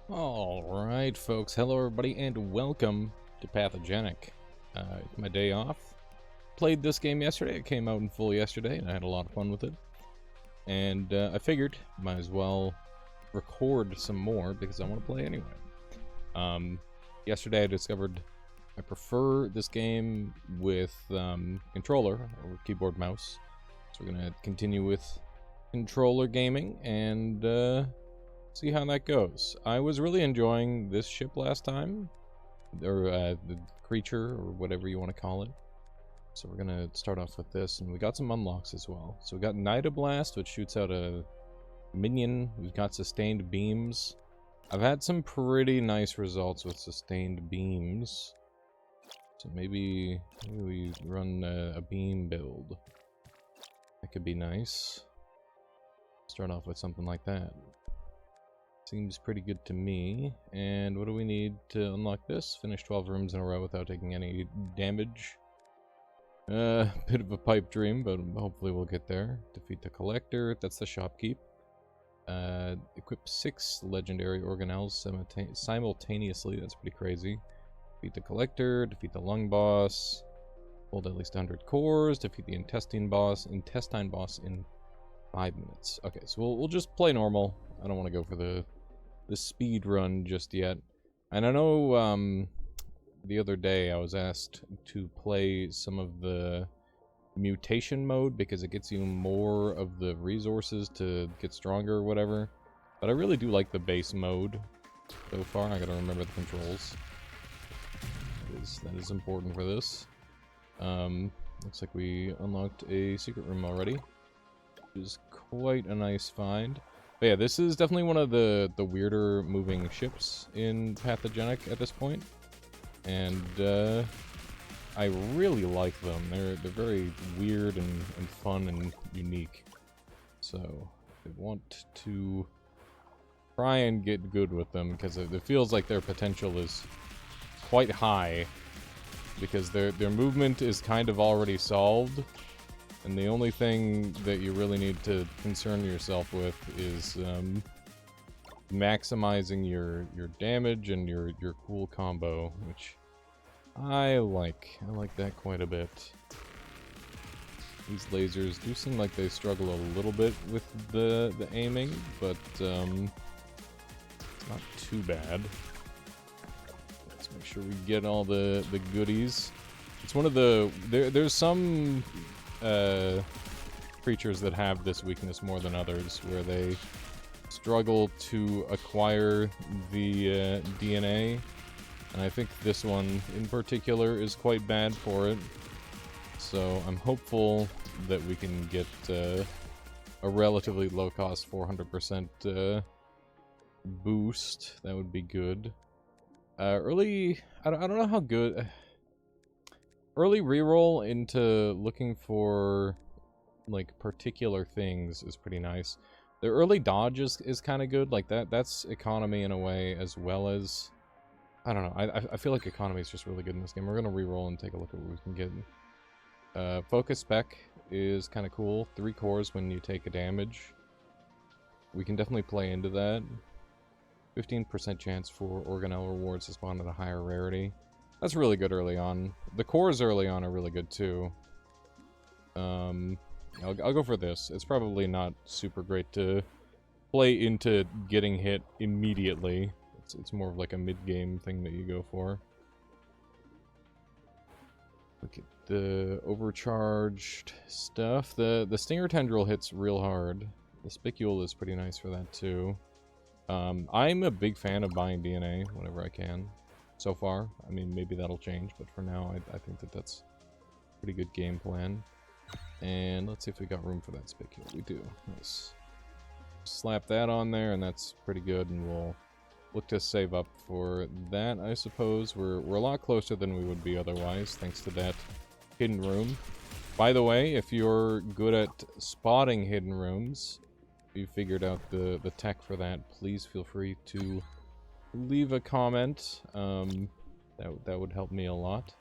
Alright, folks. Hello, everybody, and welcome to Pathogenic. It's my day off. Played this game yesterday. It came out in full yesterday, and I had a lot of fun with it. And I figured might as well record some more because I want to play anyway. Yesterday I discovered I prefer this game with controller or keyboard mouse. So we're going to continue with controller gaming and see how that goes. I was really enjoying this ship last time, or the creature, or whatever you want to call it. So we're gonna start off with this, and we got some unlocks as well. So we got Blast, which shoots out a minion. We've got sustained beams. I've had some pretty nice results with sustained beams. So maybe we run a beam build. That could be nice. Start off with something like that. Seems pretty good to me. And what do we need to unlock this? Finish 12 rooms in a row without taking any damage. Bit of a pipe dream, but hopefully we'll get there. Defeat the collector. That's the shopkeep. Equip 6 legendary organelles simultaneously. That's pretty crazy. Defeat the collector. Defeat the lung boss. Hold at least 100 cores. Defeat the intestine boss in 5 minutes. Okay, so we'll just play normal. I don't want to go for the speed run just yet. And I know the other day I was asked to play some of the mutation mode because it gets you more of the resources to get stronger or whatever. But I really do like the base mode so far. I gotta remember the controls. That is important for this. Looks like we unlocked a secret room already, which is quite a nice find. But yeah, this is definitely one of the weirder moving ships in Pathogenic at this point. And I really like them. They're very weird and fun and unique. So I want to try and get good with them because it feels like their potential is quite high. Because their movement is kind of already solved. And the only thing that you really need to concern yourself with is maximizing your damage and your cool combo, which I like. I like that quite a bit. These lasers do seem like they struggle a little bit with the aiming, but it's not too bad. Let's make sure we get all the goodies. It's one of the... There's some... creatures that have this weakness more than others, where they struggle to acquire the DNA, and I think this one in particular is quite bad for it. So I'm hopeful that we can get a relatively low-cost 400% boost. That would be good. Early... I don't know how good... Early reroll into looking for, like, particular things is pretty nice. The early dodge is kind of good. Like, that's economy in a way, as well as... I don't know. I feel like economy is just really good in this game. We're going to reroll and take a look at what we can get. Focus spec is kind of cool. 3 cores when you take a damage. We can definitely play into that. 15% chance for organelle rewards to spawn at a higher rarity. That's really good early on. The cores early on are really good too. I'll go for this. It's probably not super great to play into getting hit immediately. It's more of like a mid-game thing that you go for. Look at the overcharged stuff. The Stinger Tendril hits real hard. The Spicule is pretty nice for that too. I'm a big fan of buying DNA whenever I can. So far. I mean, maybe that'll change, but for now, I think that's a pretty good game plan. And let's see if we got room for that spicule. We do. Nice. Slap that on there, and that's pretty good, and we'll look to save up for that, I suppose. We're a lot closer than we would be otherwise, thanks to that hidden room. By the way, if you're good at spotting hidden rooms, if you figured out the tech for that, please feel free to leave a comment. That would help me a lot.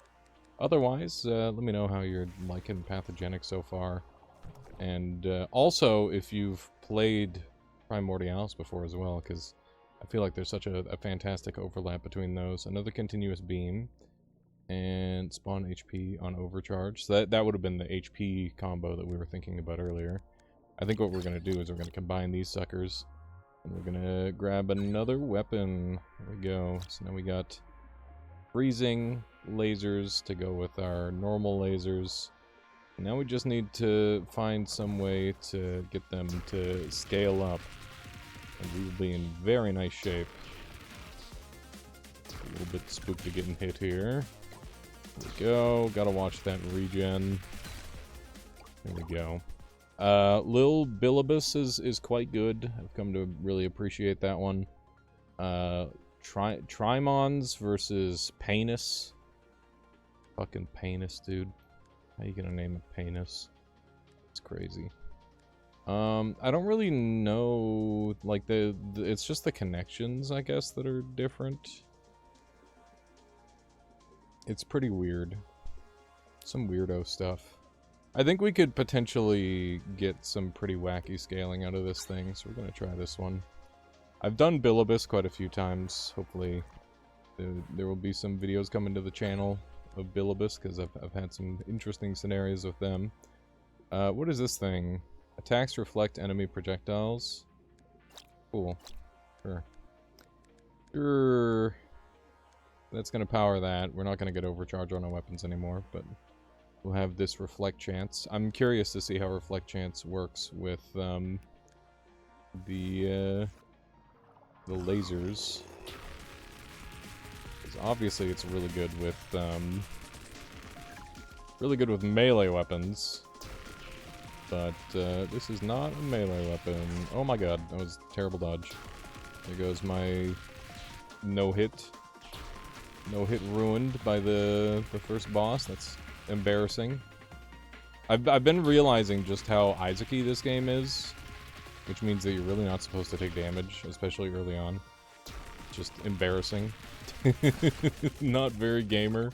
Otherwise, let me know how you're liking Pathogenic so far. And also, if you've played Primordialis before as well, because I feel like there's such a fantastic overlap between those. Another continuous beam. And spawn HP on overcharge. So that would have been the HP combo that we were thinking about earlier. I think what we're going to do is we're going to combine these suckers. And we're going to grab another weapon. There we go. So now we got freezing lasers to go with our normal lasers. Now we just need to find some way to get them to scale up. And we will be in very nice shape. A little bit spooked to getting hit here. There we go. Gotta watch that regen. There we go. Lil Bilibus is quite good. I've come to really appreciate that one. Trimons versus Painus. Fucking Painus, dude. How you gonna name it Painus? It's crazy. I don't really know, like, it's just the connections, I guess, that are different. It's pretty weird. Some weirdo stuff. I think we could potentially get some pretty wacky scaling out of this thing, so we're gonna try this one. I've done Bilibus quite a few times. Hopefully there will be some videos coming to the channel of Bilibus, because I've had some interesting scenarios with them. What is this thing? Attacks reflect enemy projectiles. Cool. Sure. That's going to power that. We're not going to get overcharge on our weapons anymore, but we'll have this reflect chance. I'm curious to see how reflect chance works with the lasers. Because obviously it's really good with melee weapons. But this is not a melee weapon. Oh my god, that was a terrible dodge. There goes my no-hit. No-hit ruined by the first boss. That's embarrassing. I've been realizing just how Isaac-y this game is, which means that you're really not supposed to take damage, especially early on. Just embarrassing. Not very gamer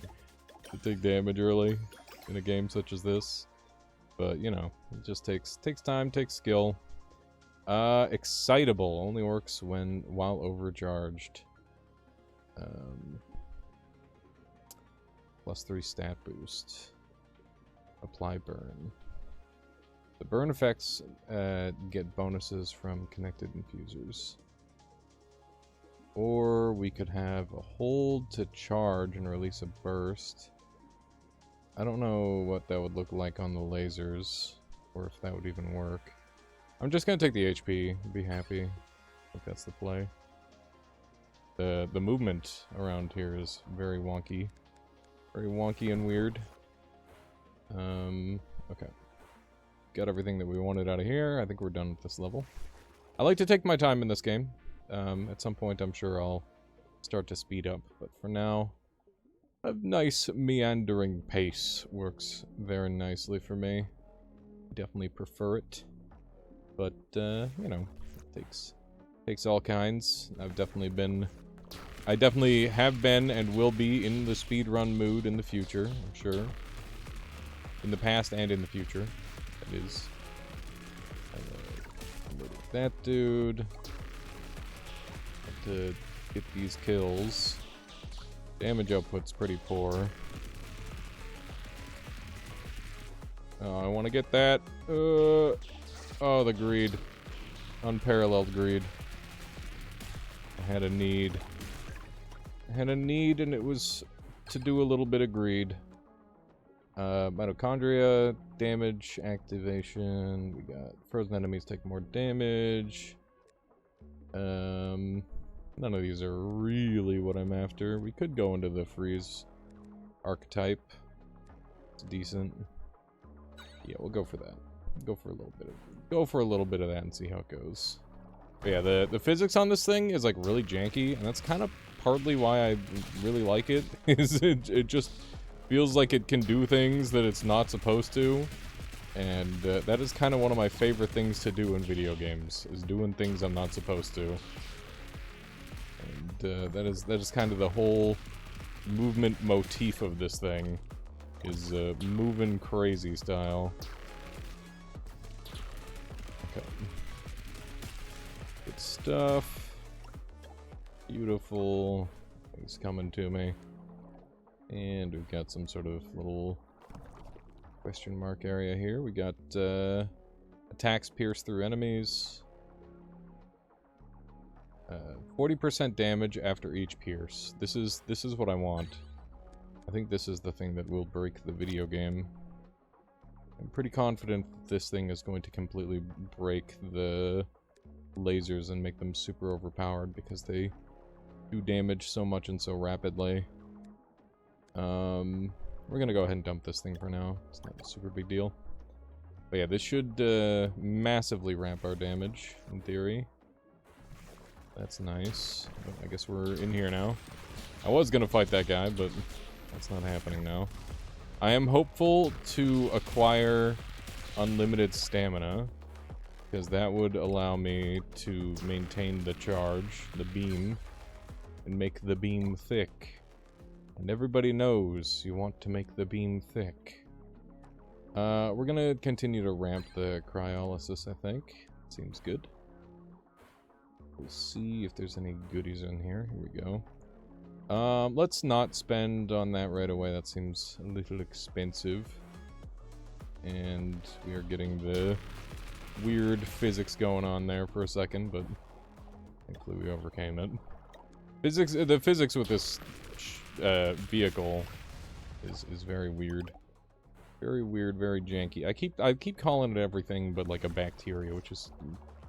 to take damage early in a game such as this. But, you know, it just takes time, takes skill. Excitable only works while overcharged. +3 stat boost. Apply burn. The burn effects get bonuses from connected infusers. Or we could have a hold to charge and release a burst. I don't know what that would look like on the lasers, or if that would even work. I'm just gonna take the HP, be happy. I think that's the play. The movement around here is very wonky. Very wonky and weird. Okay. Got everything that we wanted out of here. I think we're done with this level. I like to take my time in this game. At some point I'm sure I'll start to speed up, but for now, a nice meandering pace works very nicely for me. Definitely prefer it. But, you know, it takes all kinds. I definitely have been and will be in the speedrun mood in the future, I'm sure. In the past and in the future, that is. That dude. Have to get these kills. Damage output's pretty poor. Oh, I want to get that. Oh, the greed. Unparalleled greed. I had a need. And it was to do a little bit of greed. Mitochondria, damage, activation. We got frozen enemies take more damage. None of these are really what I'm after. We could go into the freeze archetype. It's decent. Yeah, we'll go for that. Go for a little bit of that and see how it goes. But yeah, the physics on this thing is like really janky, and that's kind of partly why I really like it. Is it just feels like it can do things that it's not supposed to, and that is kind of one of my favorite things to do in video games, is doing things I'm not supposed to. And that is kind of the whole movement motif of this thing, is moving crazy style. Okay. Good stuff. Beautiful. He's coming to me. And we've got some sort of little question mark area here. We got attacks pierce through enemies. 40% damage after each pierce. This is what I want. I think this is the thing that will break the video game. I'm pretty confident that this thing is going to completely break the lasers and make them super overpowered because they do damage so much and so rapidly. We're gonna go ahead and dump this thing for now. It's not a super big deal. But yeah, this should massively ramp our damage, in theory. That's nice. But I guess we're in here now. I was gonna fight that guy, but that's not happening now. I am hopeful to acquire unlimited stamina, because that would allow me to maintain the charge, the beam, and make the beam thick. And everybody knows you want to make the beam thick. We're gonna continue to ramp the cryolysis, I think. Seems good. We'll see if there's any goodies in here. Here we go. Let's not spend on that right away. That seems a little expensive. And we are getting the weird physics going on there for a second, but thankfully we overcame it. The physics with this vehicle is very weird. Very weird, very janky. I keep calling it everything but like a bacteria, which is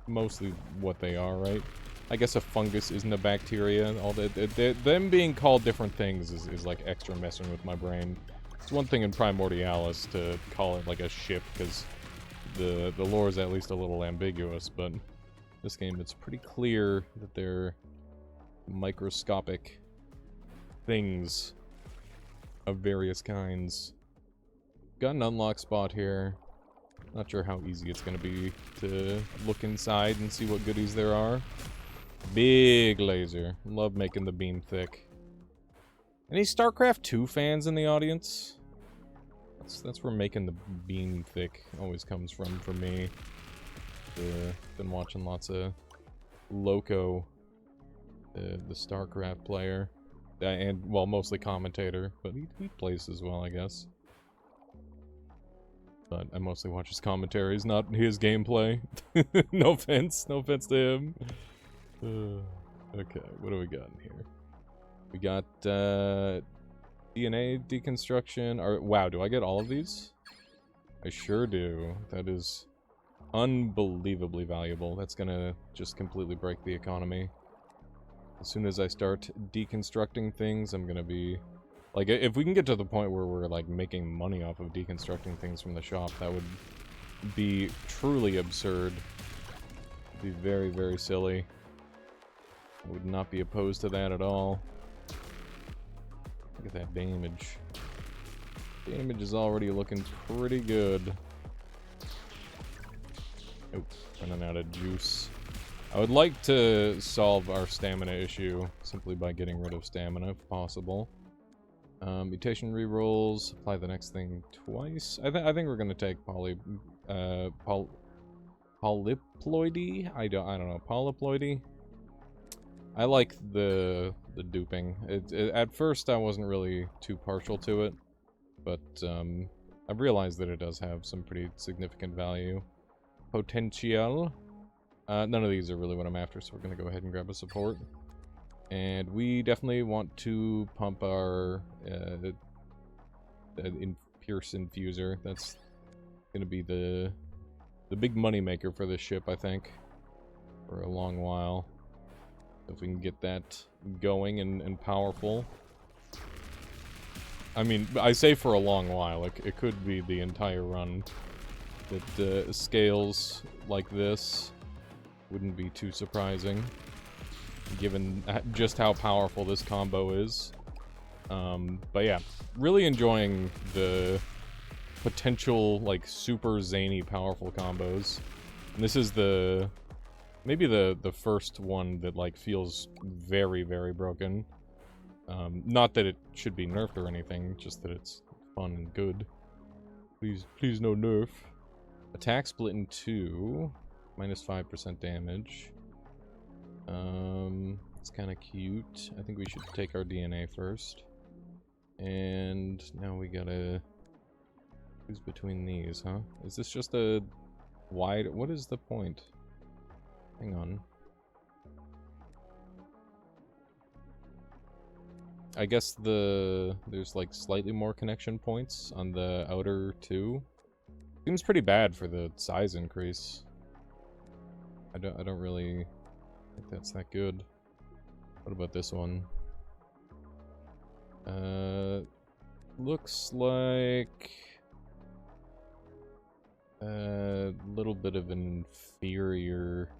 mostly what they are, right? I guess a fungus isn't a bacteria. All them being called different things is like extra messing with my brain. It's one thing in Primordialis to call it like a ship, because the lore is at least a little ambiguous, but this game it's pretty clear that they're microscopic things of various kinds. Got an unlock spot here. Not sure how easy it's gonna be to look inside and see what goodies there are. Big laser. Love making the beam thick. Any StarCraft 2 fans in the audience? That's where making the beam thick always comes from for me. Been watching lots of Loco, the StarCraft player, and well, mostly commentator, but he plays as well, I guess. But I mostly watch his commentaries, not his gameplay. No offense to him. Okay, what do we got in here? We got DNA deconstruction. Wow, do I get all of these? I sure do. That is unbelievably valuable. That's gonna just completely break the economy. As soon as I start deconstructing things, I'm gonna be... Like, if we can get to the point where we're, like, making money off of deconstructing things from the shop, that would be truly absurd. It'd be very, very silly. I would not be opposed to that at all. Look at that damage. Damage is already looking pretty good. Oh, running out of juice. I would like to solve our stamina issue simply by getting rid of stamina, if possible. Mutation rerolls. Apply the next thing twice. I think we're gonna take polyploidy. I don't know, polyploidy. I like the duping. At first I wasn't really too partial to it, but I've realized that it does have some pretty significant value. Potential. None of these are really what I'm after, so we're gonna go ahead and grab a support. And we definitely want to pump our Pierce infuser. That's gonna be the big money maker for this ship, I think, for a long while. If we can get that going and powerful. I mean, I say for a long while. It could be the entire run. That scales like this wouldn't be too surprising, given just how powerful this combo is. But yeah, really enjoying the potential, like, super zany powerful combos. And this is maybe the first one that, like, feels very, very broken. Not that it should be nerfed or anything, just that it's fun and good. Please no nerf. Attack split in 2, minus 5% damage. It's kind of cute. I think we should take our DNA first. And now we gotta choose between these, huh? Is this just a wide... What is the point? Hang on. I guess there's like slightly more connection points on the outer two. Seems pretty bad for the size increase. I don't really think that's that good. What about this one? Looks like a little bit of an inferior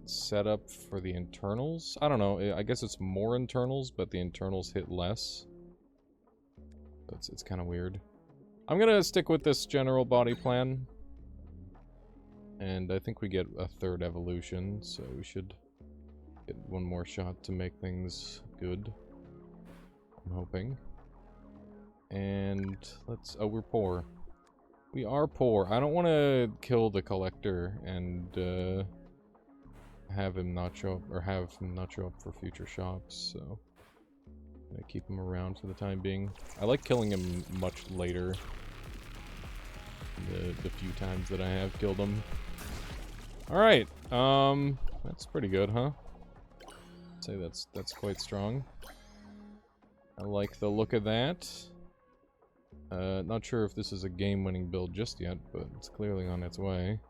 setup for the internals. I don't know. I guess it's more internals, but the internals hit less. It's kind of weird. I'm gonna stick with this general body plan. And I think we get a third evolution, so we should get one more shot to make things good. I'm hoping. And let's... Oh, we're poor. We are poor. I don't want to kill the collector and have him not show up, or have him not show up for future shops, so I'm gonna keep him around for the time being. I like killing him much later. The few times that I have killed him. Alright, that's pretty good, huh? I'd say that's quite strong. I like the look of that. Not sure if this is a game-winning build just yet, but it's clearly on its way.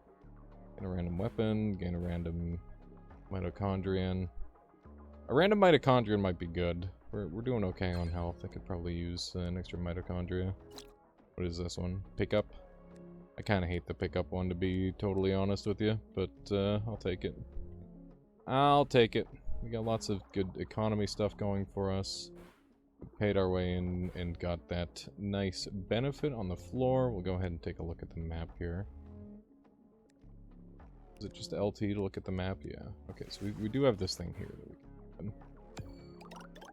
Gain a random weapon, gain a random mitochondrion. A random mitochondrion might be good. We're doing okay on health. I could probably use an extra mitochondria. What is this one? Pickup? I kind of hate the pickup one, to be totally honest with you, but I'll take it. I'll take it. We got lots of good economy stuff going for us. We paid our way in and got that nice benefit on the floor. We'll go ahead and take a look at the map here. Is it just LT to look at the map? Yeah. Okay, so we do have this thing here that we can open.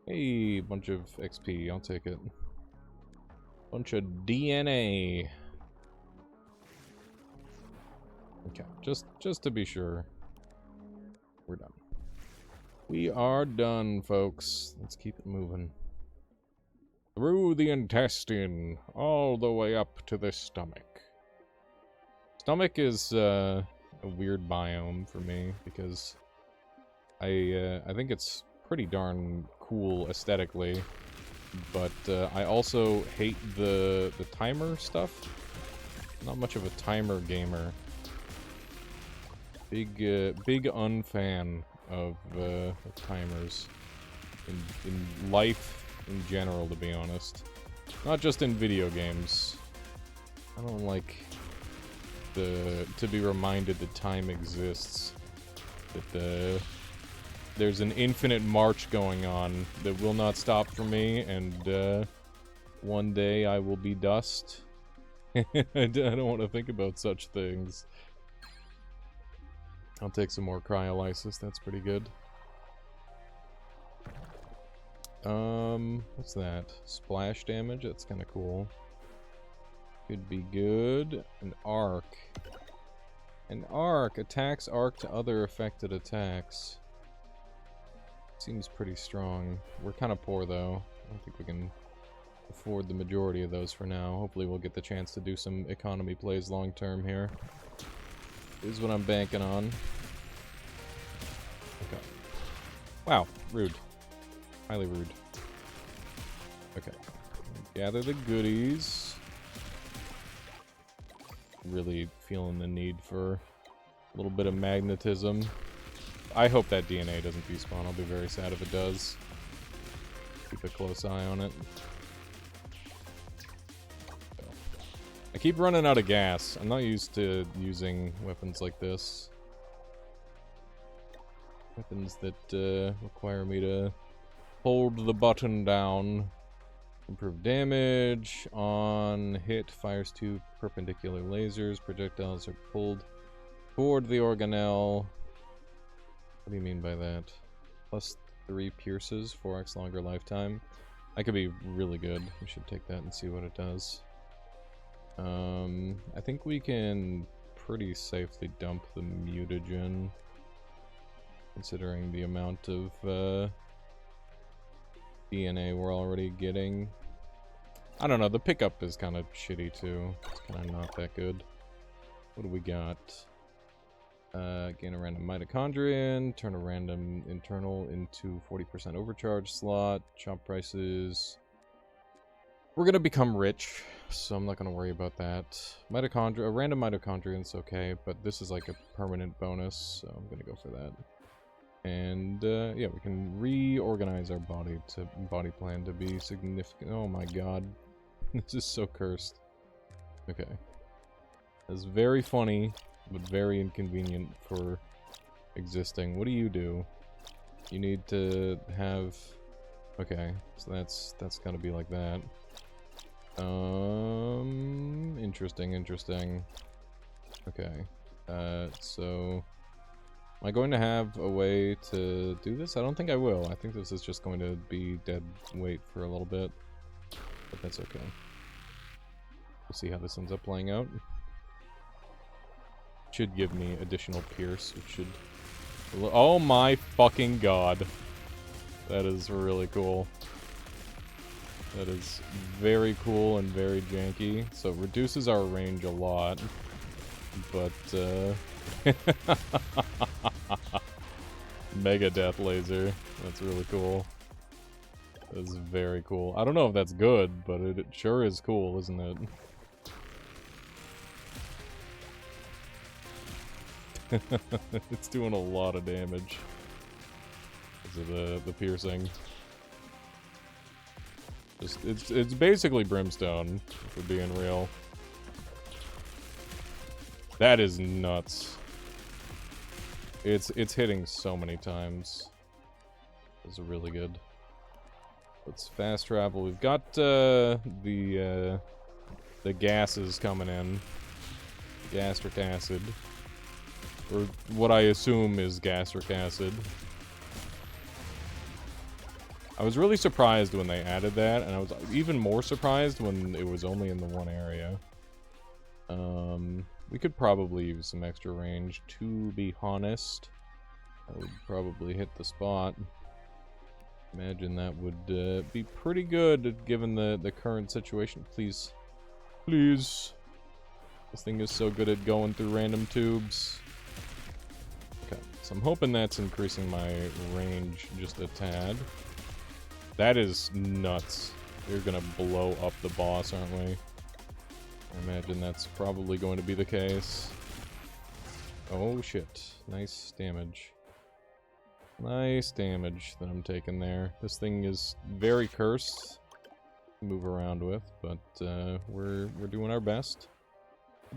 Hey, bunch of XP. I'll take it. Bunch of DNA. Okay, just to be sure. We're done. We are done, folks. Let's keep it moving. Through the intestine, all the way up to the stomach. Stomach is a weird biome for me, because I think it's pretty darn cool aesthetically, but I also hate the timer stuff. Not much of a timer gamer. Big unfan of timers in life in general, to be honest. Not just in video games. I don't like to be reminded that time exists. That there's an infinite march going on that will not stop for me, and one day I will be dust. I don't want to think about such things. I'll take some more cryolysis, that's pretty good. What's that? Splash damage? That's kind of cool. Could be good. An arc. An arc attacks arc to other affected attacks. Seems pretty strong. We're kind of poor though. I don't think we can afford the majority of those for now. Hopefully we'll get the chance to do some economy plays long term here. This is what I'm banking on. Okay. Wow, rude. Highly rude. Okay. Gather the goodies. Really feeling the need for a little bit of magnetism. I hope that DNA doesn't despawn. I'll be very sad if it does. Keep a close eye on it. I keep running out of gas. I'm not used to using weapons like this. Weapons that require me to hold the button down. Improve damage. On hit, fires 2 perpendicular lasers. Projectiles are pulled toward the organelle. What do you mean by that? Plus 3 pierces, 4x longer lifetime. That could be really good. We should take that and see what it does. I think we can pretty safely dump the mutagen. considering the amount of DNA we're already getting. I don't know, the pickup is kind of shitty too. It's kind of not that good. What do we got? Gain a random mitochondrion, turn a random internal into 40% overcharge slot, chop prices. We're gonna become rich, so I'm not gonna worry about that. Mitochondria, a random mitochondrian's okay, but this is like a permanent bonus, so I'm gonna go for that. And yeah, we can reorganize our body plan to be significant. Oh my god, this is so cursed. Okay, it's very funny, but very inconvenient for existing. What do? You need to have. Okay, so that's gotta be like that. Interesting. Okay, so am I going to have a way to do this? I don't think I will. I think this is just going to be dead weight for a little bit, but that's okay. We'll see how this ends up playing out. Should give me additional pierce, which should... Oh my fucking god. That is really cool. That is very cool and very janky. So it reduces our range a lot. But, Mega Death Laser. That's really cool. That's very cool. I don't know if that's good, but it sure is cool, isn't it? It's doing a lot of damage. Because of the piercing. It's basically brimstone, if we're being real. That is nuts. It's hitting so many times. It's really good. Let's fast travel. We've got the gases coming in. Gastric acid. Or what I assume is gastric acid. I was really surprised when they added that, and I was even more surprised when it was only in the one area. We could probably use some extra range, to be honest. That would probably hit the spot. Imagine that would be pretty good given the current situation. Please. Please. This thing is so good at going through random tubes. Okay, so I'm hoping that's increasing my range just a tad. That is nuts. We're gonna blow up the boss, aren't we? I imagine that's probably going to be the case. Oh shit. Nice damage. Nice damage that I'm taking there. This thing is very cursed to move around with, but we're doing our best.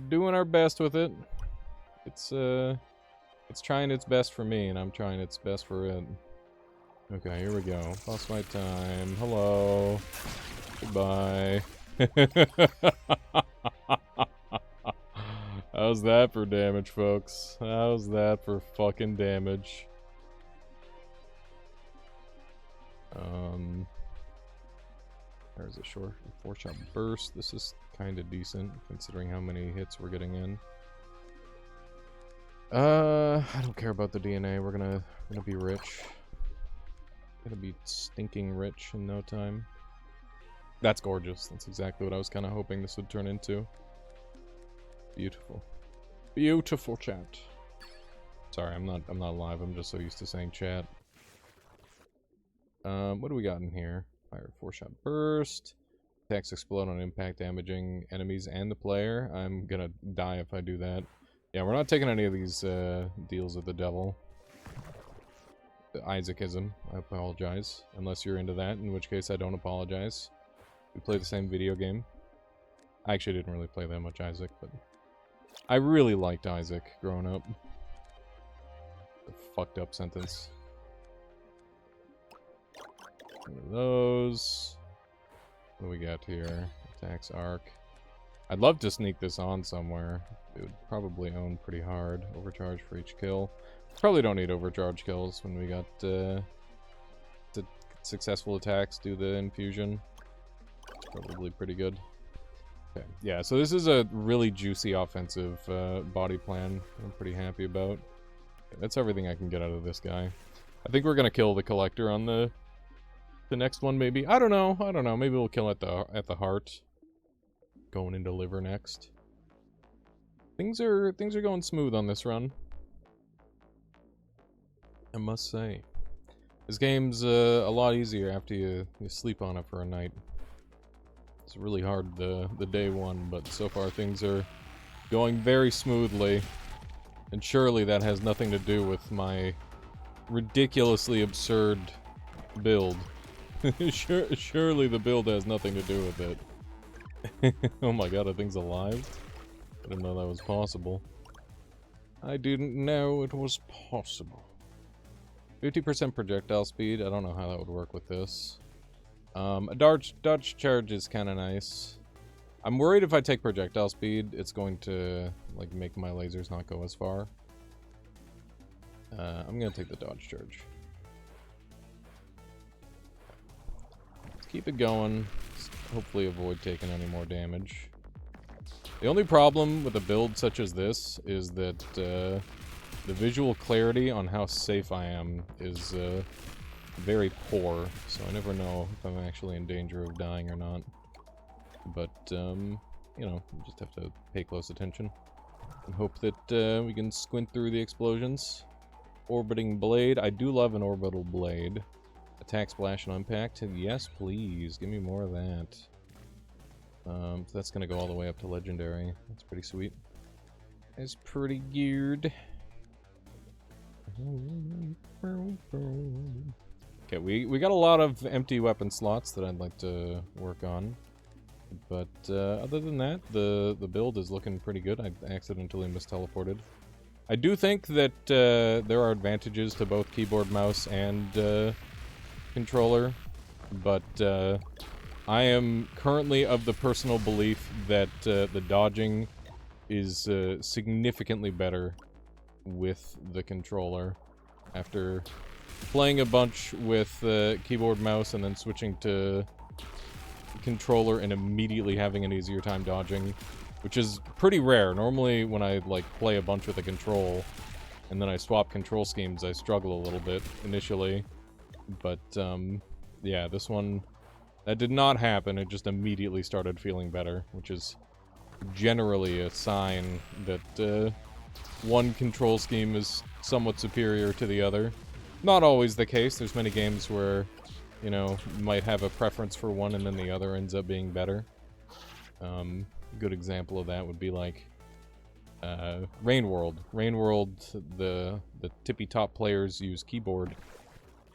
Doing our best with it. It's trying its best for me, and I'm trying its best for it. Okay, here we go. Boss fight time. Hello. Goodbye. How's that for damage, folks? How's that for fucking damage? There's a four-shot burst. This is kind of decent, considering how many hits we're getting in. I don't care about the DNA. We're gonna be rich. Gonna be stinking rich in no time. That's gorgeous. That's exactly what I was kind of hoping this would turn into. Beautiful. Beautiful chat. Sorry, I'm not live. I'm just so used to saying chat. What do we got in here? Fire 4-shot burst. Attacks explode on impact, damaging enemies and the player. I'm gonna die if I do that. Yeah, we're not taking any of these deals with the devil. The Isaacism. I apologize. Unless you're into that, in which case I don't apologize. We play the same video game. I actually didn't really play that much Isaac, but I really liked Isaac growing up. A fucked up sentence. One of those. What do we got here? Attacks arc. I'd love to sneak this on somewhere. It would probably own pretty hard. Overcharge for each kill. Probably don't need overcharge kills when we got the successful attacks do the infusion. It's probably pretty good. Okay, yeah, so this is a really juicy offensive body plan I'm pretty happy about. That's everything I can get out of this guy. I think we're gonna kill the collector on the next one, maybe. I don't know. Maybe we'll kill at the heart. Going into liver next. Things are going smooth on this run, I must say. This game's a lot easier after you sleep on it for a night. It's really hard the day one, but so far things are going very smoothly. And surely that has nothing to do with my ridiculously absurd build. Surely the build has nothing to do with it. Oh my god, the thing's alive? I didn't know that was possible. I didn't know it was possible. 50% projectile speed. I don't know how that would work with this. A dodge charge is kind of nice. I'm worried if I take projectile speed, it's going to like make my lasers not go as far. I'm gonna take the dodge charge. Let's keep it going. Let's hopefully avoid taking any more damage. The only problem with a build such as this is that the visual clarity on how safe I am is very poor, so I never know if I'm actually in danger of dying or not. But, you know, you just have to pay close attention and hope that we can squint through the explosions. Orbiting blade. I do love an orbital blade. Attack, splash, and impact. Yes, please. Give me more of that. So that's gonna go all the way up to legendary. That's pretty sweet. That's pretty geared. Okay, we got a lot of empty weapon slots that I'd like to work on. But other than that, the build is looking pretty good. I accidentally misteleported. I do think that there are advantages to both keyboard, mouse, and controller, but I am currently of the personal belief that the dodging is significantly better with the controller. After playing a bunch with keyboard, mouse, and then switching to controller and immediately having an easier time dodging, which is pretty rare. Normally when I like play a bunch with a control and then I swap control schemes, I struggle a little bit initially. But yeah, this one, that did not happen. It just immediately started feeling better, which is generally a sign that one control scheme is somewhat superior to the other. Not always the case. There's many games where, you know, you might have a preference for one and then the other ends up being better. Good example of that would be like Rain World. Rain World, the tippy top players use keyboard,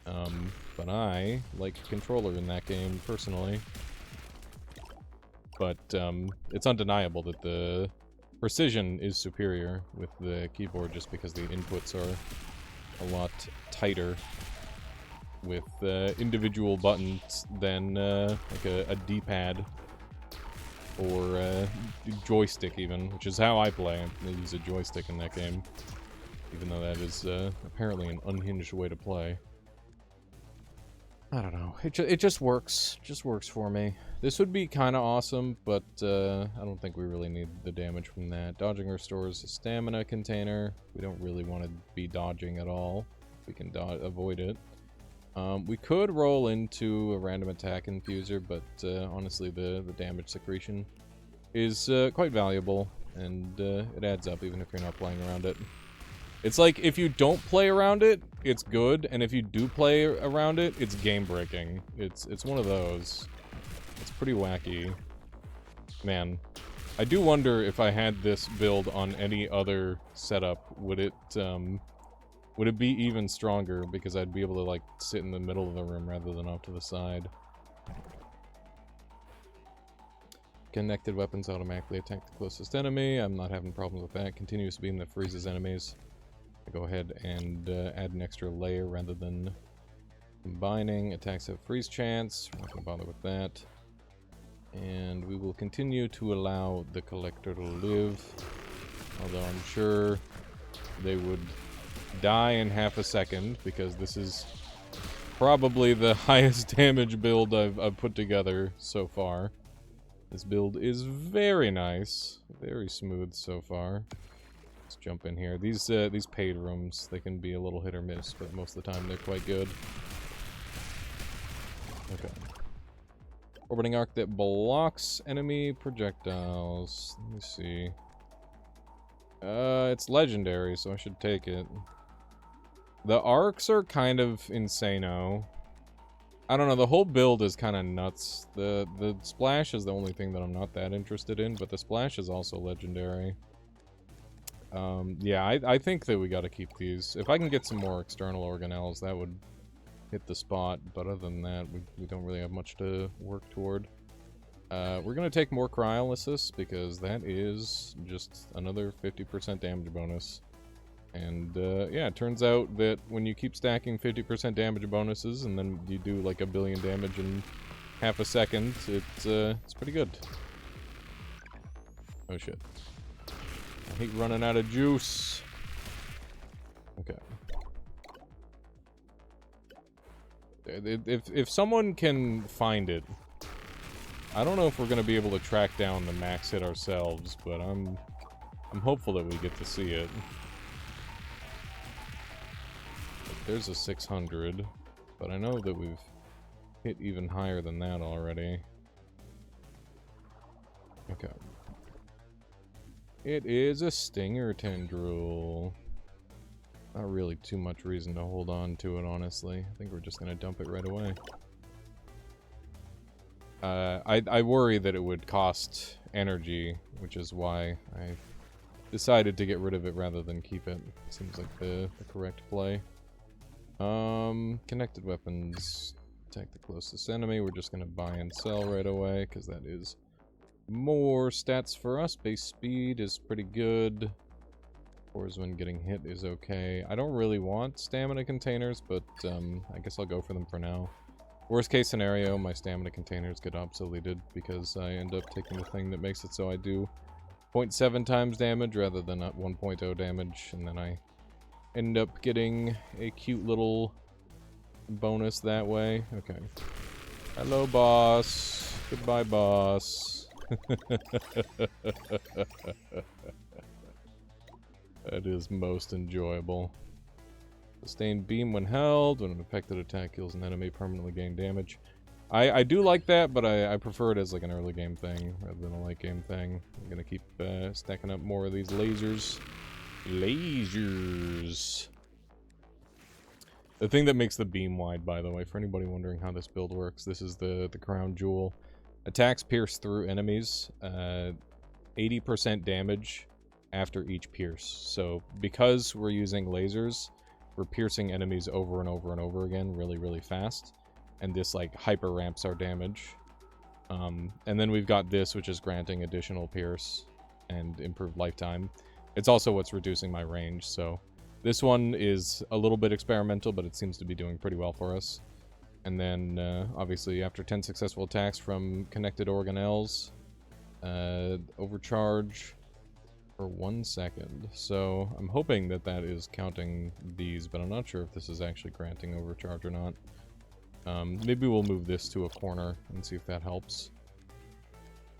but I like controller in that game personally. But it's undeniable that the precision is superior with the keyboard just because the inputs are a lot tighter with individual buttons than like a D-pad or a joystick even, which is how I play. I use a joystick in that game, even though that is apparently an unhinged way to play. I don't know. It just works. Just works for me. This would be kind of awesome, but I don't think we really need the damage from that. Dodging restores a stamina container. We don't really want to be dodging at all. We can avoid it. We could roll into a random attack infuser, but honestly, the damage secretion is quite valuable, and it adds up even if you're not playing around it. It's like, if you don't play around it, it's good, and if you do play around it, it's game-breaking. It's one of those. It's pretty wacky. Man, I do wonder if I had this build on any other setup, would it be even stronger, because I'd be able to, like, sit in the middle of the room rather than off to the side. Connected weapons automatically attack the closest enemy. I'm not having problems with that. Continuous beam that freezes enemies. I go ahead and add an extra layer rather than combining. Attacks have freeze chance. We're not going to bother with that. And we will continue to allow the collector to live. Although I'm sure they would die in half a second, because this is probably the highest damage build I've put together so far. This build is very nice. Very smooth so far. Let's jump in here. These paid rooms, they can be a little hit or miss, but most of the time they're quite good. Okay. Orbiting arc that blocks enemy projectiles. Let me see. It's legendary, so I should take it. The arcs are kind of insano. I don't know, the whole build is kind of nuts. The splash is the only thing that I'm not that interested in, but the splash is also legendary. Yeah, I think that we gotta keep these. If I can get some more external organelles, that would hit the spot, but other than that, we don't really have much to work toward. We're gonna take more cryolysis, because that is just another 50% damage bonus. And, yeah, it turns out that when you keep stacking 50% damage bonuses, and then you do like 1 billion damage in half a second, it's pretty good. Oh shit. I hate running out of juice. Okay. If someone can find it, I don't know if we're gonna be able to track down the max hit ourselves, but I'm hopeful that we get to see it. There's a 600, but I know that we've hit even higher than that already. Okay. It is a stinger tendril. Not really too much reason to hold on to it, honestly. I think we're just gonna dump it right away. I worry that it would cost energy, which is why I decided to get rid of it rather than keep it. Seems like the correct play. Connected weapons. Attack the closest enemy. We're just gonna buy and sell right away, because that is more stats for us. Base speed is pretty good. Cores when getting hit is okay. I don't really want stamina containers, but I guess I'll go for them for now. Worst case scenario, my stamina containers get obsoleted because I end up taking the thing that makes it so I do 0.7 times damage rather than at 1.0 damage, and then I end up getting a cute little bonus that way. Okay. Hello, boss. Goodbye, boss. That is most enjoyable. Sustained beam when held. When an affected attack kills an enemy, permanently gain damage. I do like that, but I prefer it as like an early game thing rather than a late game thing. I'm gonna keep stacking up more of these lasers. Lasers. The thing that makes the beam wide, by the way, for anybody wondering how this build works, this is the crown jewel. Attacks pierce through enemies. 80% damage after each pierce. So because we're using lasers, we're piercing enemies over and over and over again really, really fast. And this like hyper ramps our damage. And then we've got this, which is granting additional pierce and improved lifetime. It's also what's reducing my range, so this one is a little bit experimental, but it seems to be doing pretty well for us. And then, obviously, after 10 successful attacks from connected organelles, overcharge for 1 second. So I'm hoping that that is counting these, but I'm not sure if this is actually granting overcharge or not. Maybe we'll move this to a corner and see if that helps.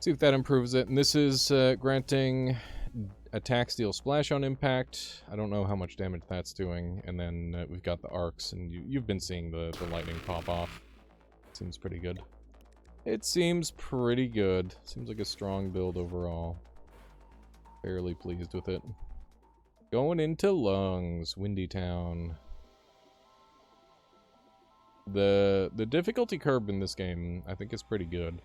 See if that improves it. And this is granting attack, steal, splash on impact. I don't know how much damage that's doing. And then we've got the arcs, and you've been seeing the lightning pop off. Seems pretty good. It seems pretty good. Seems like a strong build overall. Fairly pleased with it. Going into lungs, Windy Town. The difficulty curve in this game, I think, is pretty good.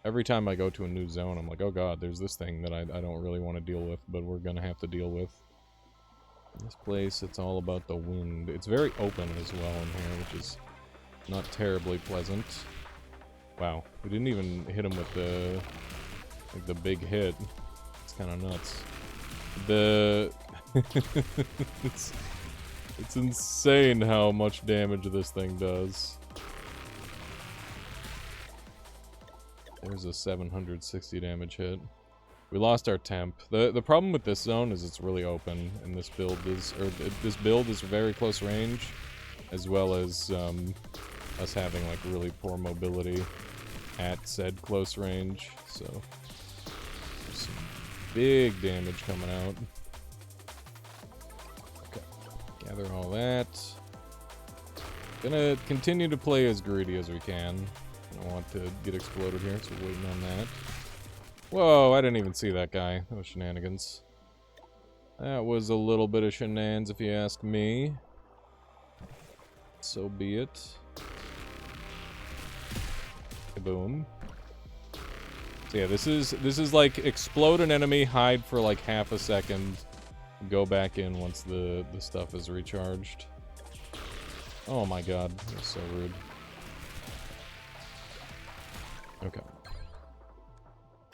Every time I go to a new zone, I'm like, oh god, there's this thing that I don't really want to deal with, but we're gonna have to deal with. In this place, it's all about the wind. It's very open as well in here, which is not terribly pleasant. Wow, we didn't even hit him with the big hit. It's kind of nuts. It's insane how much damage this thing does. There's a 760 damage hit. We lost our temp. The problem with this zone is it's really open, and this build is very close range, as well as us having like really poor mobility at said close range. So there's some big damage coming out. Gather all that. Gonna continue to play as greedy as we can. I don't want to get exploded here, so we're waiting on that. Whoa, I didn't even see that guy. That was shenanigans. That was a little bit of shenanigans, if you ask me. So be it. Boom. So yeah, this is like explode an enemy, hide for like half a second, go back in once the stuff is recharged. Oh my god, that's so rude. Okay.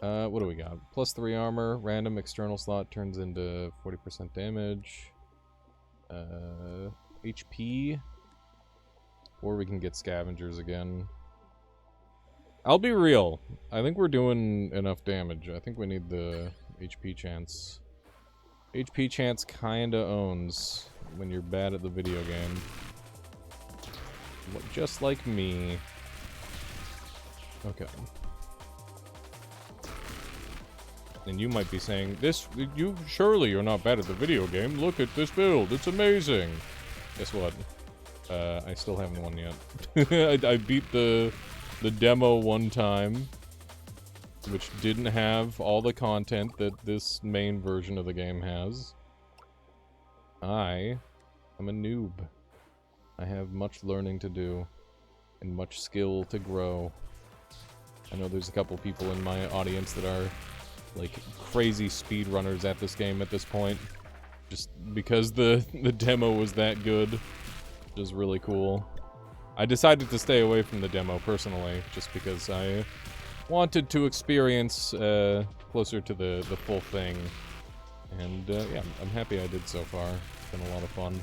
What do we got? +3 armor, random external slot turns into 40% damage. HP. Or we can get scavengers again. I'll be real. I think we're doing enough damage. I think we need the HP chance. HP chance kinda owns when you're bad at the video game. Just like me. Okay. And you might be saying, surely you're not bad at the video game. Look at this build, it's amazing. Guess what? I still haven't won yet. I beat the demo one time, which didn't have all the content that this main version of the game has. I am a noob. I have much learning to do, and much skill to grow. I know there's a couple people in my audience that are, like, crazy speedrunners at this game at this point. Just because the demo was that good, which is really cool. I decided to stay away from the demo, personally, just because I wanted to experience closer to the full thing. And, yeah, I'm happy I did so far. It's been a lot of fun.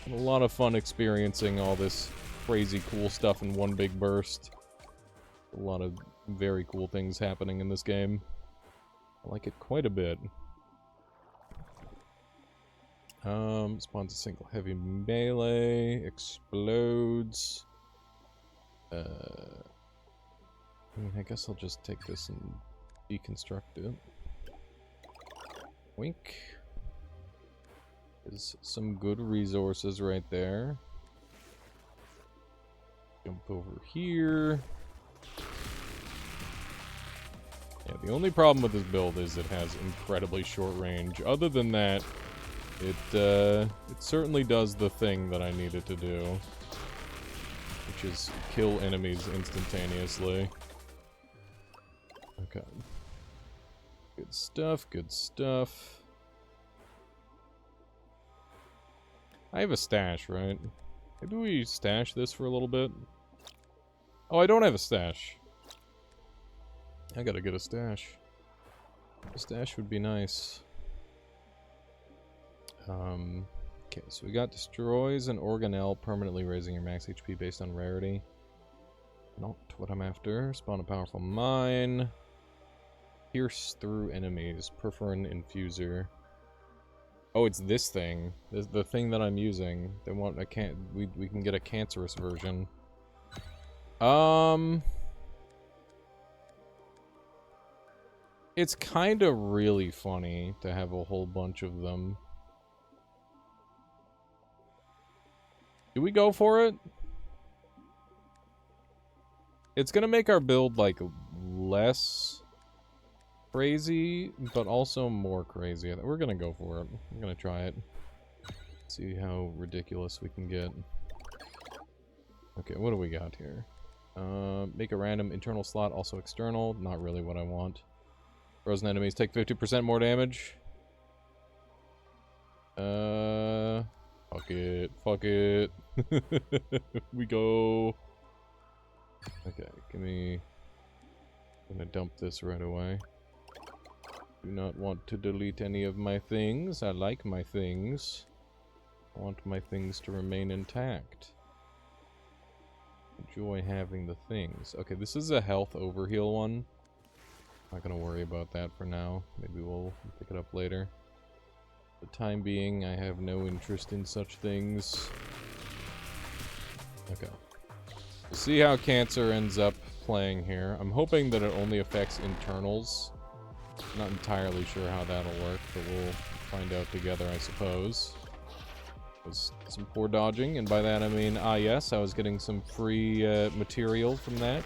A lot of fun experiencing all this crazy cool stuff in one big burst. A lot of very cool things happening in this game. I like it quite a bit. Spawns a single heavy melee, explodes. I mean, I guess I'll just take this and deconstruct it. Wink. There's some good resources right there. Jump over here. Yeah, the only problem with this build is it has incredibly short range. Other than that, it certainly does the thing that I need it to do, which is kill enemies instantaneously. Okay. Good stuff, good stuff. I have a stash, right? Maybe we stash this for a little bit? Oh, I don't have a stash. I gotta get a stash. A stash would be nice. Okay, so we got destroys an organelle, permanently raising your max HP based on rarity. Not what I'm after. Spawn a powerful mine. Pierce through enemies. Perforin infuser. Oh, it's this thing. The thing that I'm using. They want a we can get a cancerous version. It's kind of really funny to have a whole bunch of them. Do we go for it? It's gonna make our build, like, less crazy, but also more crazy. We're gonna go for it. We're gonna try it. See how ridiculous we can get. Okay, what do we got here? Make a random internal slot, also external. Not really what I want. Frozen enemies take 50% more damage. Fuck it. Fuck it. We go. Okay, give me... I'm gonna dump this right away. Do not want to delete any of my things. I like my things. I want my things to remain intact. Enjoy having the things. Okay, this is a health overheal one. Not gonna worry about that for now. Maybe we'll pick it up later. For the time being, I have no interest in such things. Okay. We'll see how cancer ends up playing here. I'm hoping that it only affects internals. Not entirely sure how that'll work, but we'll find out together, I suppose. Was some poor dodging, and by that I mean, yes, I was getting some free material from that.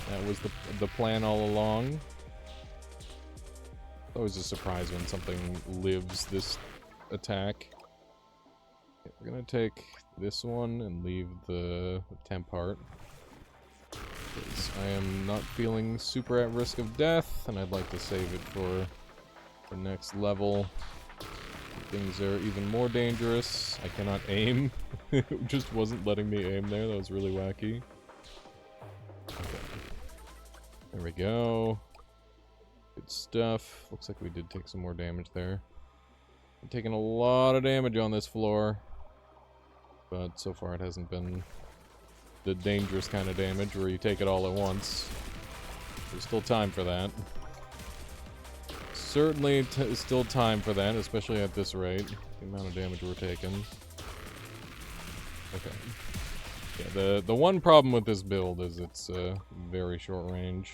That was the plan all along. Always a surprise when something lives this attack. Okay, we're gonna take this one and leave the temp heart. Because I am not feeling super at risk of death, and I'd like to save it for the next level. Things are even more dangerous. I cannot aim. It just wasn't letting me aim there. That was really wacky. Okay. There we go. Good stuff. Looks like we did take some more damage there. I'm taking a lot of damage on this floor. But so far it hasn't been the dangerous kind of damage where you take it all at once. There's still time for that. Certainly still time for that, especially at this rate. The amount of damage we're taking. Okay. Yeah, the one problem with this build is it's very short range.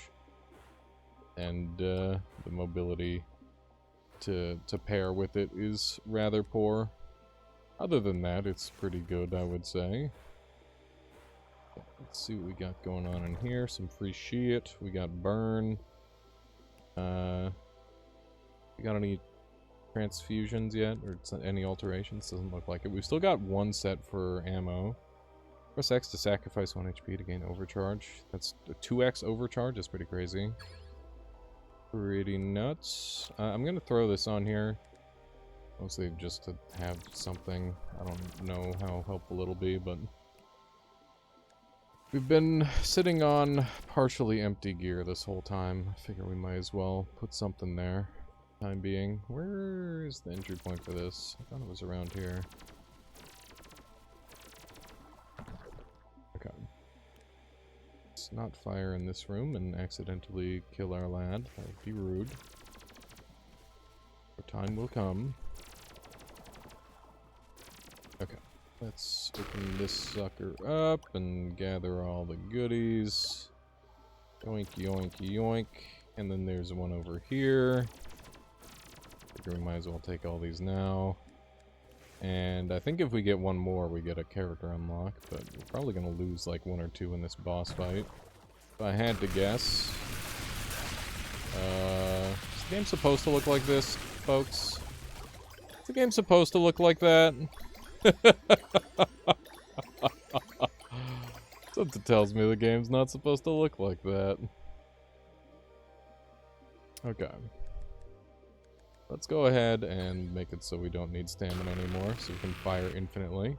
And the mobility to pair with it is rather poor. Other than that, it's pretty good, I would say. Let's see what we got going on in here. Some free shit. We got burn. We got any transfusions yet? Or any alterations? Doesn't look like it. We've still got one set for ammo. Press X to sacrifice 1 HP to gain overcharge. That's a 2x overcharge. That's pretty crazy. Pretty nuts. I'm gonna throw this on here. Mostly just to have something. I don't know how helpful it'll be, but... We've been sitting on partially empty gear this whole time. I figure we might as well put something there. Time being. Where is the entry point for this? I thought it was around here. Okay. Let's not fire in this room and accidentally kill our lad. That would be rude. Our time will come. Okay. Let's open this sucker up and gather all the goodies. Yoink, yoink, yoink. And then there's one over here. We might as well take all these now. And I think if we get one more, we get a character unlock, but we're probably going to lose like 1 or 2 in this boss fight. If I had to guess. Is the game supposed to look like this, folks? Is the game supposed to look like that? Something tells me the game's not supposed to look like that. Okay. Let's go ahead and make it so we don't need stamina anymore, so we can fire infinitely.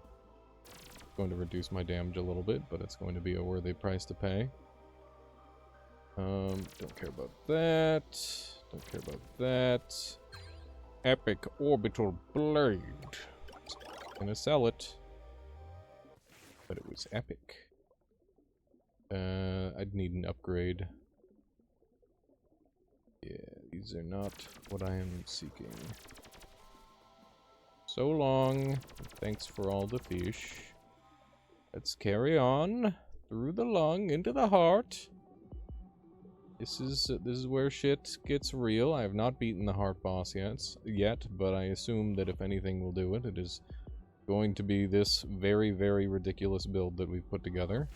It's going to reduce my damage a little bit, but it's going to be a worthy price to pay. Don't care about that. Don't care about that. Epic orbital blade. Gonna sell it. But it was epic. I'd need an upgrade. Yeah, these are not what I am seeking. So long. Thanks for all the fish. Let's carry on through the lung into the heart. This is where shit gets real. I have not beaten the heart boss yet, but I assume that if anything will do it, it is going to be this very, very ridiculous build that we've put together.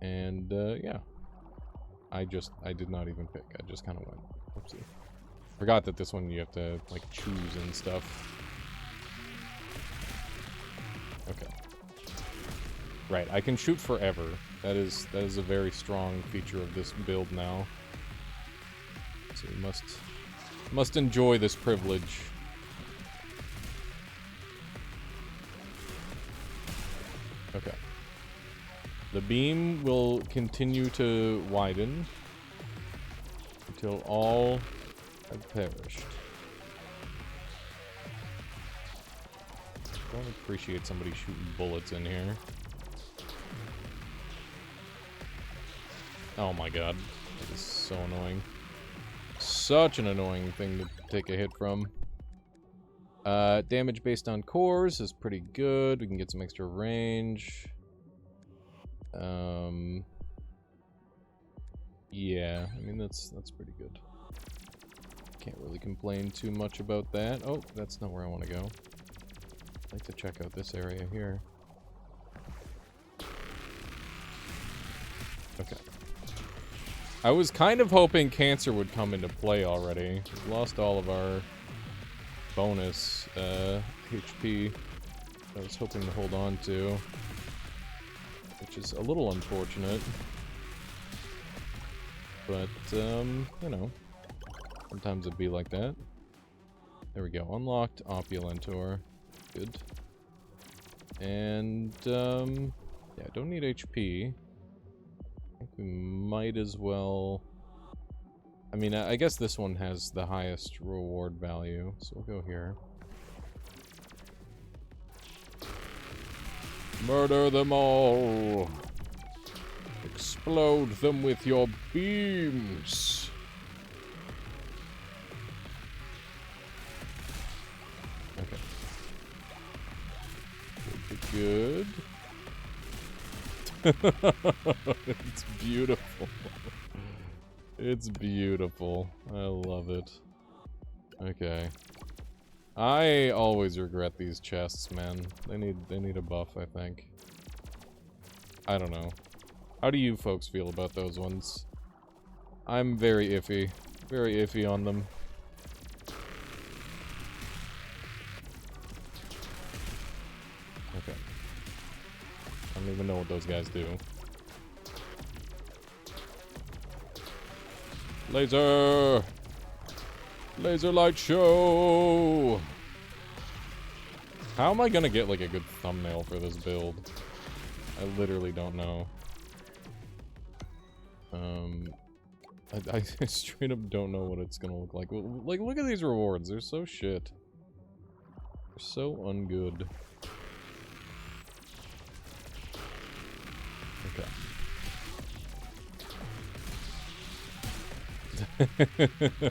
And yeah. I did not even pick. I just kind of went. Oopsie. Forgot that this one you have to, like, choose and stuff. Okay. Right, I can shoot forever. That is a very strong feature of this build now. So we must enjoy this privilege. Okay. The beam will continue to widen until all have perished. I don't appreciate somebody shooting bullets in here. Oh my god. That is so annoying. Such an annoying thing to take a hit from. Damage based on cores is pretty good. We can get some extra range. Yeah, I mean that's pretty good. Can't really complain too much about that. Oh, that's not where I want to go. I'd like to check out this area here. Okay. I was kind of hoping cancer would come into play already. We've lost all of our bonus HP I was hoping to hold on to, which is a little unfortunate. But, you know, sometimes it'd be like that. There we go. Unlocked Opulentor. Good. And, yeah, don't need HP. I think we might as well... I mean, I guess this one has the highest reward value, so we'll go here. Murder them all! Explode them with your beams! Okay. Good. It's beautiful. It's beautiful. I love it. Okay. I always regret these chests, man. They need a buff, I think. I don't know. How do you folks feel about those ones? I'm very iffy. Very iffy on them. Okay. I don't even know what those guys do. Laser! Laser light show! How am I gonna get, like, a good thumbnail for this build? I literally don't know. I straight up don't know what it's gonna look like. Like, look at these rewards. They're so shit. They're so ungood. Okay.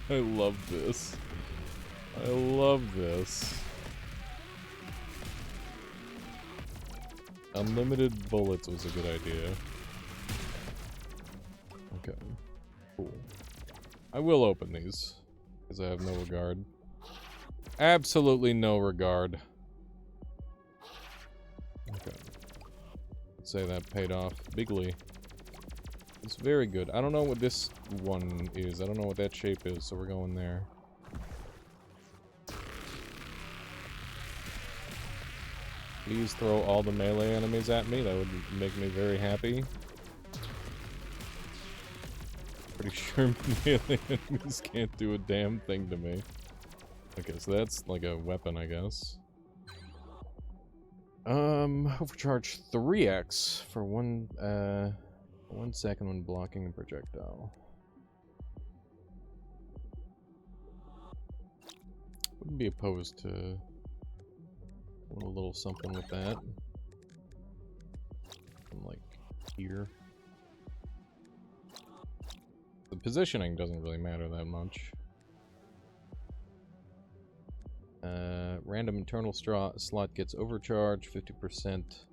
I love this. I love this. Unlimited bullets was a good idea. Okay. Cool. I will open these, because I have no regard. Absolutely no regard. Okay. Let's say that paid off bigly. It's very good. I don't know what this one is. I don't know what that shape is, so we're going there. Please throw all the melee enemies at me. That would make me very happy. Pretty sure melee enemies can't do a damn thing to me. Okay, so that's like a weapon, I guess. Overcharge 3x for 1 second when blocking a projectile. Wouldn't be opposed to a little something with that. From like here. The positioning doesn't really matter that much. Random internal slot gets overcharged 50%.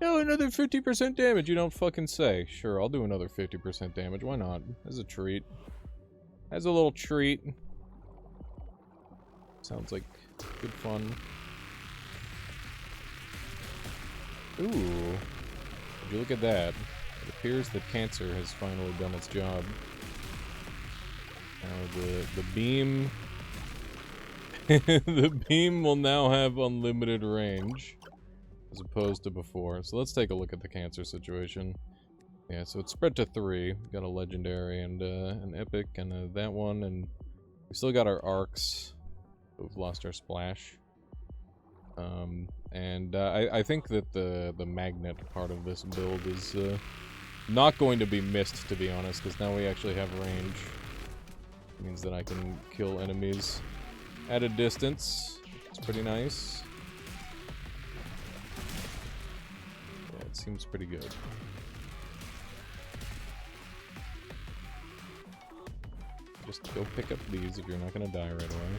No, another 50% damage, you don't fucking say. Sure, I'll do another 50% damage, why not? As a treat. As a little treat. Sounds like good fun. Ooh. Would you look at that? It appears that cancer has finally done its job. Now the beam... the beam will now have unlimited range. As opposed to before. So let's take a look at the cancer situation. Yeah, so it's spread to 3. We've got a legendary and an epic and that one. And we still got our arcs. We've lost our splash. I think that the magnet part of this build is not going to be missed, to be honest, because now we actually have range. It means that I can kill enemies at a distance. It's pretty nice. Yeah, it seems pretty good. Just go pick up these if you're not gonna die right away.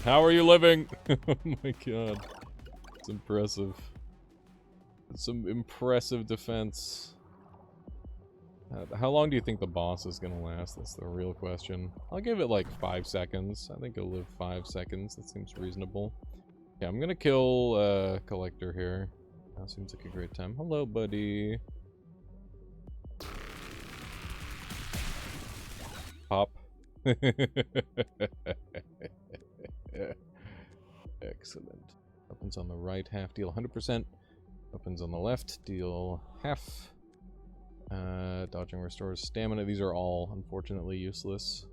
How are you living? Oh my god. It's impressive. It's some impressive defense. How long do you think the boss is gonna last? That's the real question. I'll give it like 5 seconds. I think it'll live 5 seconds. That seems reasonable. Yeah, I'm gonna kill Collector here. That seems like a great time. Hello, buddy. Pop. Excellent. Weapons on the right, half deal 100%. Weapons on the left, deal half. Dodging restores stamina. These are all, unfortunately, useless.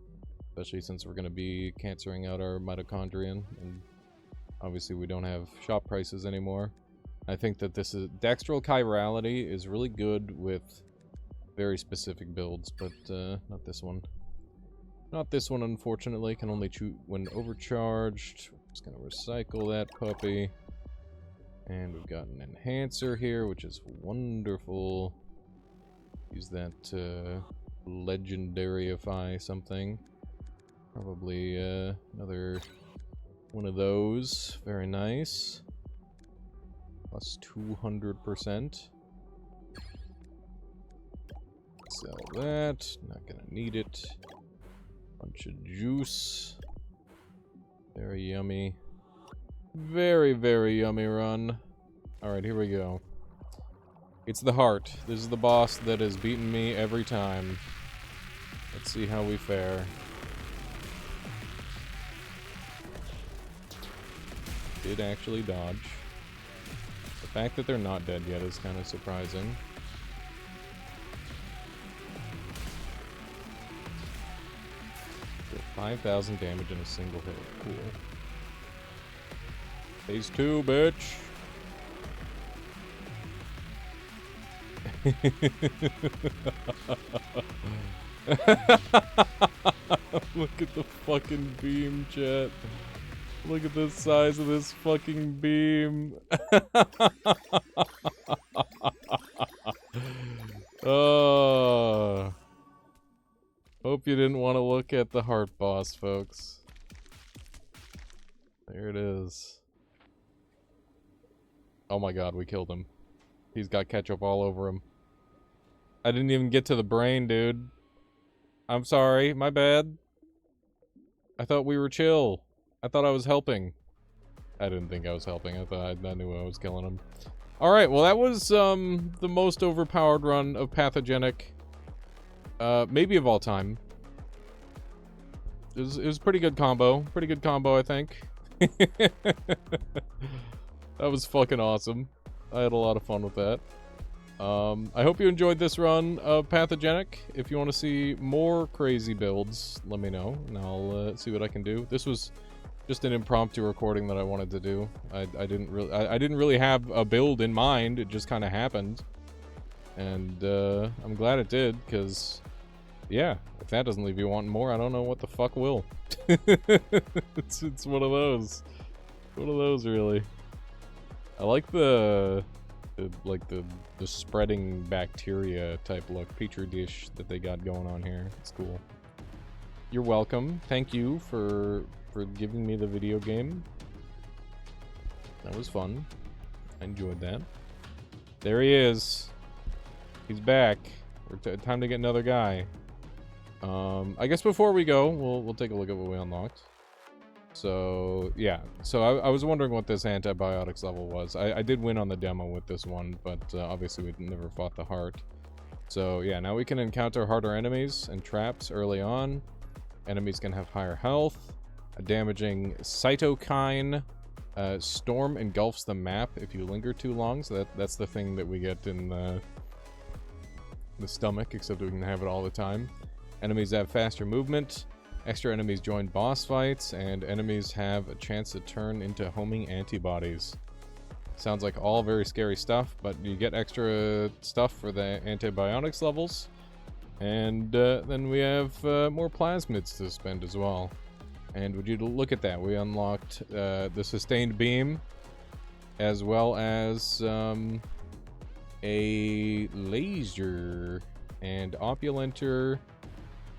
Especially since we're going to be cancering out our mitochondrion. And obviously we don't have shop prices anymore. I think that this is... Dextral chirality is really good with very specific builds, but not this one. Not this one, unfortunately. Can only shoot when overcharged. Just gonna recycle that puppy. And we've got an enhancer here, which is wonderful. Use that to legendaryify something. Probably another one of those. Very nice. Plus 200%. Sell that. Not gonna need it. Bunch of juice. Very yummy. Very, very yummy run. Alright, here we go. It's the heart. This is the boss that has beaten me every time. Let's see how we fare. Did actually dodge. The fact that they're not dead yet is kind of surprising. Did 5,000 damage in a single hit. Cool. Phase 2, bitch! Look at the fucking beam, chat. Look at the size of this fucking beam. Oh. Hope you didn't want to look at the heart boss, folks. There it is. Oh my god, we killed him. He's got ketchup all over him. I didn't even get to the brain, dude. I'm sorry, my bad. I thought we were chill. I thought I was helping. I didn't think I was helping. I thought I knew I was killing him. Alright, well that was the most overpowered run of Pathogenic. Maybe of all time. It was a pretty good combo. Pretty good combo, I think. That was fucking awesome. I had a lot of fun with that. I hope you enjoyed this run of Pathogenic. If you want to see more crazy builds, let me know, and I'll see what I can do. This was just an impromptu recording that I wanted to do. I didn't really have a build in mind. It just kind of happened, and I'm glad it did, because yeah, if that doesn't leave you wanting more, I don't know what the fuck will. It's one of those. One of those, really. I like the spreading bacteria type look, petri dish that they got going on here. It's cool. You're welcome. Thank you for giving me the video game. That was fun. I enjoyed that. There he is. He's back. Time to get another guy. I guess before we go, we'll take a look at what we unlocked. So, yeah. So, I was wondering what this antibiotics level was. I did win on the demo with this one, but obviously we never fought the heart. So, yeah, now we can encounter harder enemies and traps early on. Enemies can have higher health. A damaging cytokine. Storm engulfs the map if you linger too long. So, that's the thing that we get in the stomach, except we can have it all the time. Enemies have faster movement. Extra enemies join boss fights, and enemies have a chance to turn into homing antibodies. Sounds like all very scary stuff, but you get extra stuff for the antibiotics levels. And then we have more plasmids to spend as well. And would you look at that, we unlocked the sustained beam, as well as a laser, and opulenter,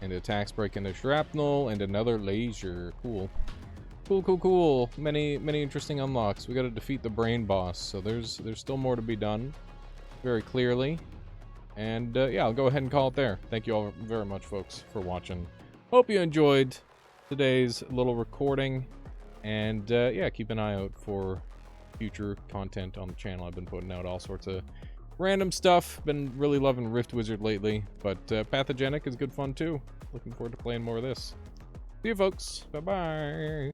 and attacks break into shrapnel, and another laser. Cool. Cool, cool, cool. Many interesting unlocks. We gotta defeat the brain boss, so there's still more to be done. Very clearly. And yeah, I'll go ahead and call it there. Thank you all very much, folks, for watching. Hope you enjoyed today's little recording. And yeah, keep an eye out for future content on the channel. I've been putting out all sorts of random stuff. Been really loving Rift Wizard lately, but Pathogenic is good fun too. Looking forward to playing more of this. See you, folks. Bye-bye.